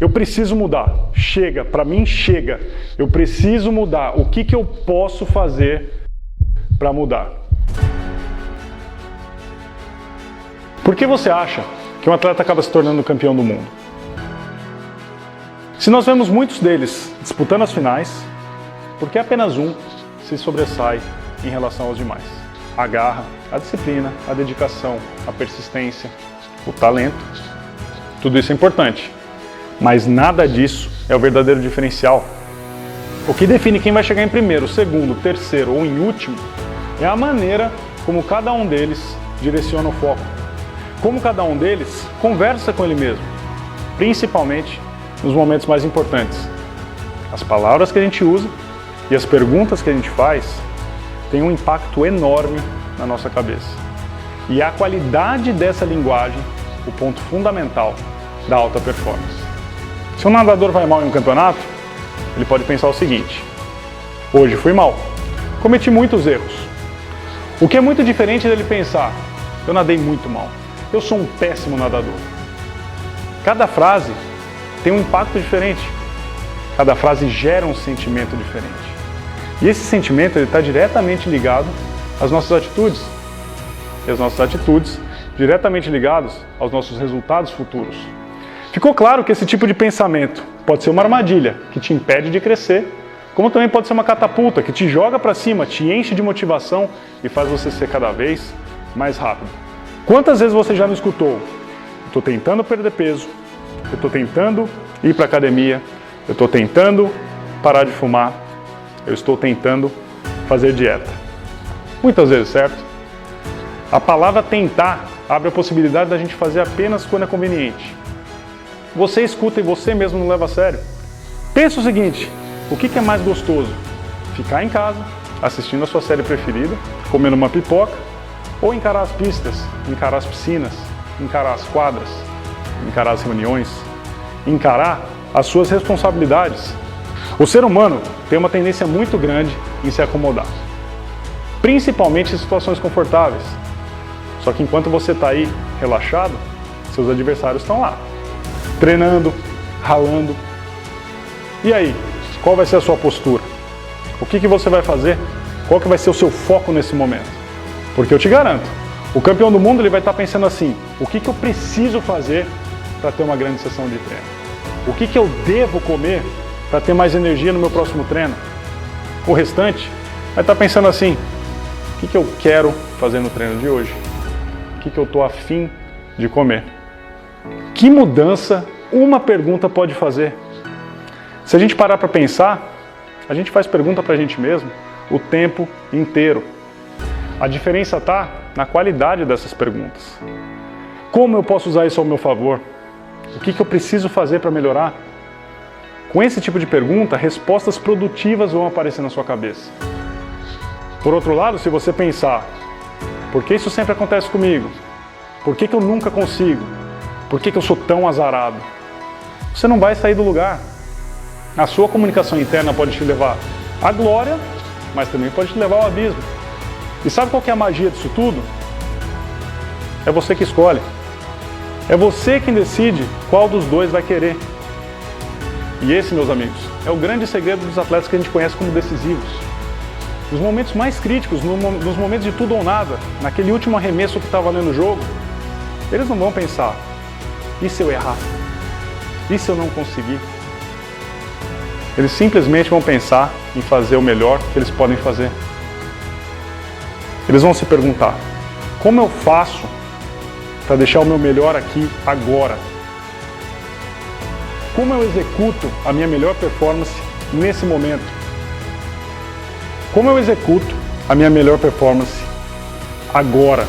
Eu preciso mudar. Chega, para mim chega. Eu preciso mudar. O que eu posso fazer para mudar? Por que você acha que um atleta acaba se tornando campeão do mundo? Se nós vemos muitos deles disputando as finais, por que apenas um se sobressai em relação aos demais? A garra, a disciplina, a dedicação, a persistência, o talento, tudo isso é importante. Mas nada disso é o verdadeiro diferencial. O que define quem vai chegar em primeiro, segundo, terceiro ou em último é a maneira como cada um deles direciona o foco. Como cada um deles conversa com ele mesmo, principalmente nos momentos mais importantes. As palavras que a gente usa e as perguntas que a gente faz têm um impacto enorme na nossa cabeça. E a qualidade dessa linguagem, o ponto fundamental da alta performance. Se um nadador vai mal em um campeonato, ele pode pensar o seguinte: hoje fui mal, cometi muitos erros. O que é muito diferente dele pensar: eu nadei muito mal, eu sou um péssimo nadador. Cada frase tem um impacto diferente, cada frase gera um sentimento diferente. E esse sentimento está diretamente ligado às nossas atitudes, e as nossas atitudes diretamente ligadas aos nossos resultados futuros. Ficou claro que esse tipo de pensamento pode ser uma armadilha que te impede de crescer, como também pode ser uma catapulta que te joga para cima, te enche de motivação e faz você ser cada vez mais rápido. Quantas vezes você já me escutou? Eu estou tentando perder peso, eu estou tentando ir para a academia, eu estou tentando parar de fumar, eu estou tentando fazer dieta. Muitas vezes, certo? A palavra tentar abre a possibilidade da gente fazer apenas quando é conveniente. Você escuta e você mesmo não leva a sério. Pensa o seguinte: o que é mais gostoso? Ficar em casa, assistindo a sua série preferida, comendo uma pipoca, ou encarar as pistas, encarar as piscinas, encarar as quadras, encarar as reuniões, encarar as suas responsabilidades? O ser humano tem uma tendência muito grande em se acomodar, principalmente em situações confortáveis. Só que enquanto você está aí relaxado, seus adversários estão lá, treinando, ralando. E aí, qual vai ser a sua postura? O que você vai fazer? Qual que vai ser o seu foco nesse momento? Porque eu te garanto, o campeão do mundo ele vai estar pensando assim: o que eu preciso fazer para ter uma grande sessão de treino? O que eu devo comer para ter mais energia no meu próximo treino? O restante vai estar pensando assim: o que eu quero fazer no treino de hoje? O que eu estou afim de comer? Que mudança uma pergunta pode fazer? Se a gente parar para pensar, a gente faz pergunta para a gente mesmo o tempo inteiro. A diferença está na qualidade dessas perguntas. Como eu posso usar isso ao meu favor? O que eu preciso fazer para melhorar? Com esse tipo de pergunta, respostas produtivas vão aparecer na sua cabeça. Por outro lado, se você pensar: por que isso sempre acontece comigo? Por que eu nunca consigo? Por que eu sou tão azarado? Você não vai sair do lugar. A sua comunicação interna pode te levar à glória, mas também pode te levar ao abismo. E sabe qual que é a magia disso tudo? É você que escolhe. É você quem decide qual dos dois vai querer. E esse, meus amigos, é o grande segredo dos atletas que a gente conhece como decisivos. Nos momentos mais críticos, nos momentos de tudo ou nada, naquele último arremesso que está valendo o jogo, eles não vão pensar: e se eu errar? E se eu não conseguir? Eles simplesmente vão pensar em fazer o melhor que eles podem fazer. Eles vão se perguntar: como eu faço para deixar o meu melhor aqui agora? Como eu executo a minha melhor performance nesse momento? Como eu executo a minha melhor performance agora?